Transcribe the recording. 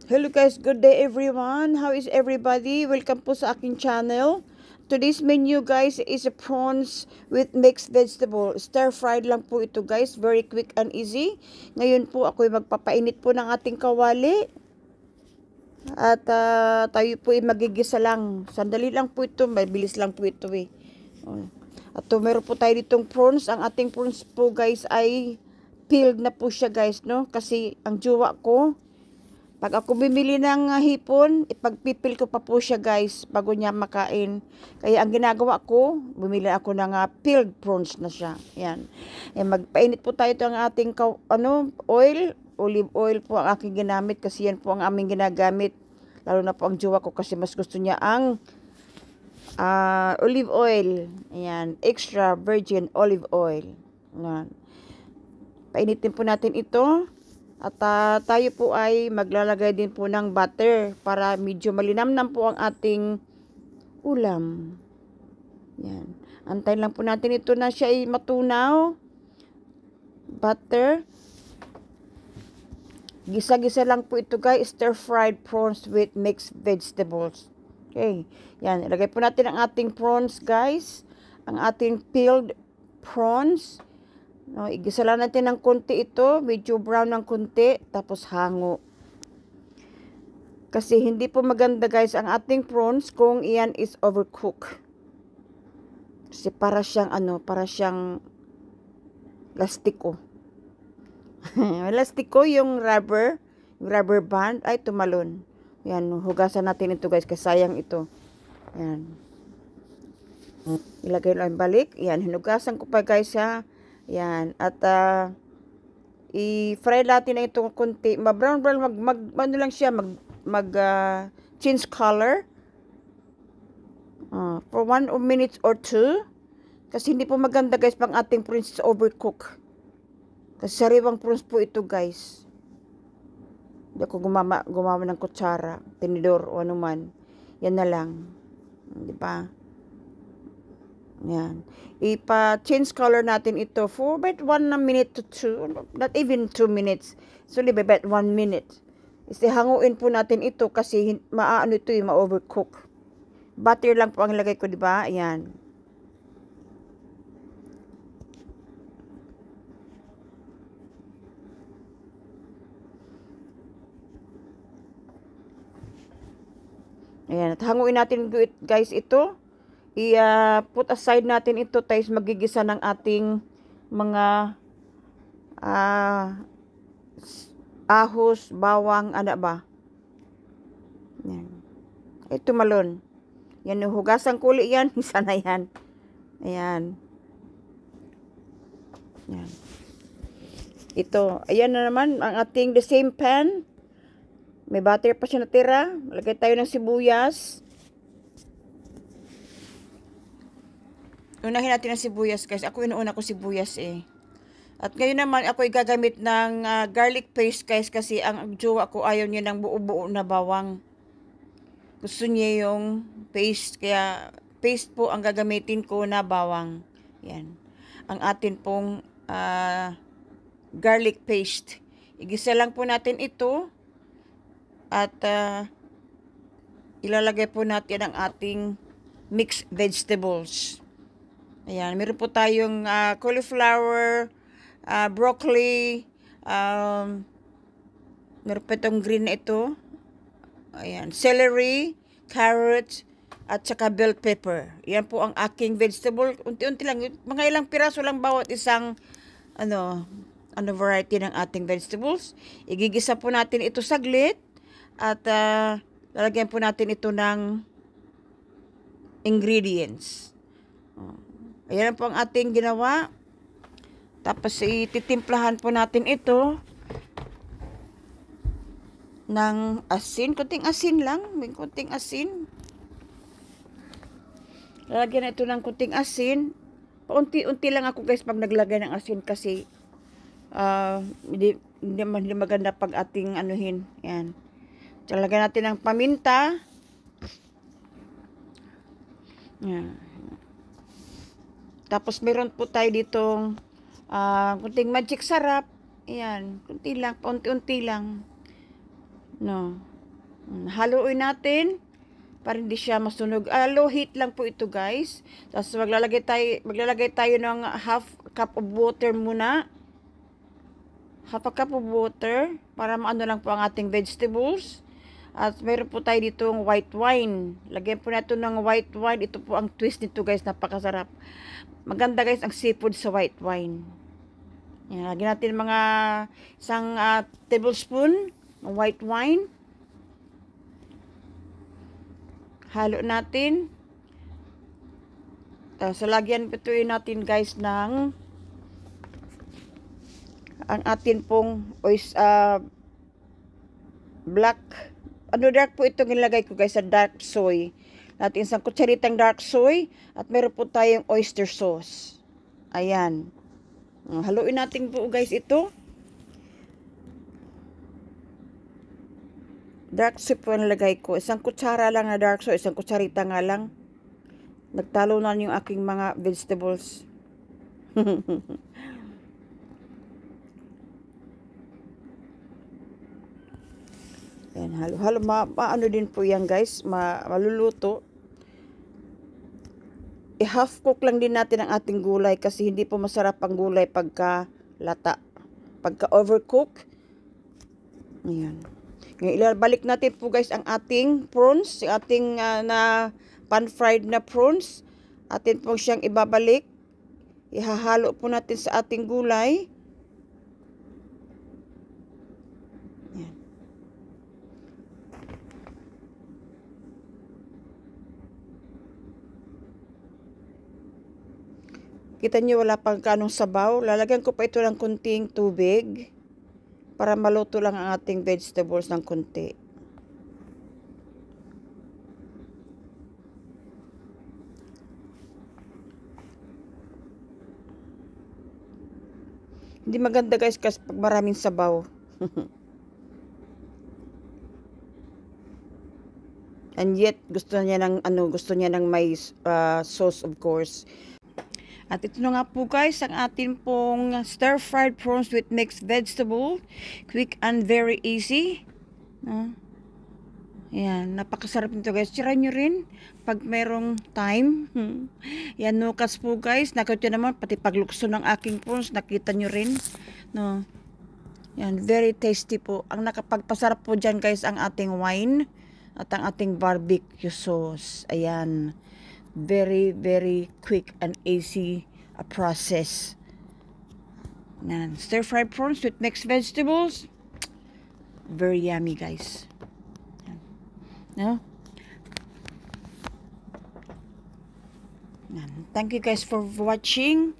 Hello guys, good day everyone. How is everybody? Welcome po sa aking channel. Today's menu guys is a prawns with mixed vegetable. Stir fried lang po ito guys. Very quick and easy. Ngayon po ako magpapainit po ng ating kawali. At tayo po ay magigisa lang. Sandali lang po ito. Mabilis lang po ito eh. At meron po tayo ditong prawns. Ang ating prawns po guys ay peeled na po siya guys, no? Kasi ang jowa ko, pag ako bumili ng hipon, ipagpipil ko pa po siya guys bago niya makain. Kaya ang ginagawa ko, bumili ako ng peeled prawns na siya. Yan. Magpainit po tayo ng ating oil. Olive oil po ang aking ginamit kasi yan po ang aming ginagamit. Lalo na po ang jowa ko kasi mas gusto niya ang olive oil. Ayan. Extra virgin olive oil. Yan. Painitin po natin ito. At tayo po ay maglalagay din po ng butter para medyo malinamnam po ang ating ulam. Yan. Antayin lang po natin ito na siya ay matunaw. Butter. Gisa-gisa lang po ito guys. Stir-fried prawns with mixed vegetables. Okay. Yan. Ilagay po natin ang ating prawns guys. Ang ating peeled prawns. No, igisa lang natin ng konti ito, medyo brown ng konti, tapos hango. Kasi hindi po maganda guys ang ating prawns kung iyan is overcooked. Kasi para siyang para siyang lastiko. Lastiko yung rubber band ay tumalon. Yan, hugasan natin ito guys kasi sayang ito. Yan. Ilagay lang balik. Yan, hinugasan ko pa guys ha. Yan. At i-fry natin na ito konti. Ma-brown ano lang siya, change color. For 1 minutes or 2. Kasi hindi po maganda guys pang ating prawns is overcook. Kasi sariwang prawns po ito guys. Hindi ako gumama ng kutsara, tinidor o anuman. Yan na lang. Di ba? Yan. Ipa-change color natin ito for about 1 minute to 2. Not even 2 minutes. So, about 1 minute. Hanguin po natin ito kasi maano ito ma-overcook. Butter lang po ang lagay ko, di ba? Ayan. Ayan. At hanguin natin guys ito. I-put aside natin ito tayo magigisa ng ating mga ahos, bawang, ano ba? Yan. Ito malon. Yan, hugasan ko ulit yan. Isa na yan. Ayan. Yan. Ito. Ayan na naman ang ating the same pan. May butter pa siya natira. Lagay tayo ng sibuyas. Unahin natin ang sibuyas guys. Ako inuuna ko sibuyas eh. At ngayon naman ako gagamit ng garlic paste guys kasi ang jowa ko ayaw niya ng buo-buo na bawang. Gusto niya yung paste. Kaya paste po ang gagamitin ko na bawang. Yan. Ang atin pong garlic paste. Igisa lang po natin ito. At ilalagay po natin ang ating mixed vegetables. Ayan, meron po tayong cauliflower, broccoli, meron po itong green na ito. Ayan, celery, carrot, at saka bell pepper. Yan po ang aking vegetable. Unti-unti lang, mga ilang piraso lang bawat isang variety ng ating vegetables. Igigisa po natin ito saglit at lalagyan po natin ito ng ingredients. Ayan po ang ating ginawa. Tapos ititimplahan po natin ito ng asin. Kunting asin lang. May kunting asin. Lalagyan na ito ng kunting asin. Paunti-unti lang ako guys pag naglagay ng asin kasi hindi maganda pag ating anuhin. Yan. Lalagyan natin ng paminta. Yan. Tapos meron po tayo ditong kunting magic sarap. Ayan, kunti lang, paunti-unti lang. No. Haluin natin para hindi siya masunog. Low heat lang po ito, guys. Tapos maglalagay tayo ng half cup of water muna. Half a cup of water para maano lang po ang ating vegetables. At meron po tayo ditong white wine. Lagyan po natin ng white wine. Ito po ang twist nito, guys. Napakasarap. Maganda, guys, ang seafood sa white wine. Yan, lagyan natin mga isang tablespoon ng white wine. Halo natin. So, lagyan pituin natin, guys, ng ang atin pong black, dark po ito nilagay ko, guys, sa dark soy. Natin isang kutsaritang dark soy at meron po tayong oyster sauce. Ayan. Haluin natin po, guys, ito. Dark soy po nilagay ko. Isang kutsara lang na dark soy, isang kutsarita nga lang. Nagtalo na yung aking mga vegetables. Ayan, halo-halo. Ano din po yan, guys. Maluluto. I-half cook lang din natin ang ating gulay kasi hindi po masarap ang gulay pagka lata. Pagka overcook. Ayan. Ngayon, balik natin po, guys, ang ating prawns. Yung ating na pan-fried na prawns. Atin po siyang ibabalik. Ihahalo po natin sa ating gulay. Kita nyo wala pang kanong sabaw. Lalagyan ko pa ito ng kunting tubig para maluto lang ang ating vegetables ng kunti. Hindi maganda, guys, kasi pag maraming sabaw. And yet gusto niya ng may sauce, of course. At ito na nga po, guys, ang atin pong stir-fried prawns with mixed vegetable. Quick and very easy. Yan, napakasarap nito, guys. Try nyo rin pag merong time. Yan, nukas po, guys. Nakita naman, pati paglukso ng aking prawns, nakita nyo rin. No? Yan, very tasty po. Ang nakapagpasarap po dyan, guys, ang ating wine at ang ating barbecue sauce. Ayan. Very, very quick and easy process. Stir-fried prawns with mixed vegetables. Very yummy, guys. No? Thank you, guys, for watching.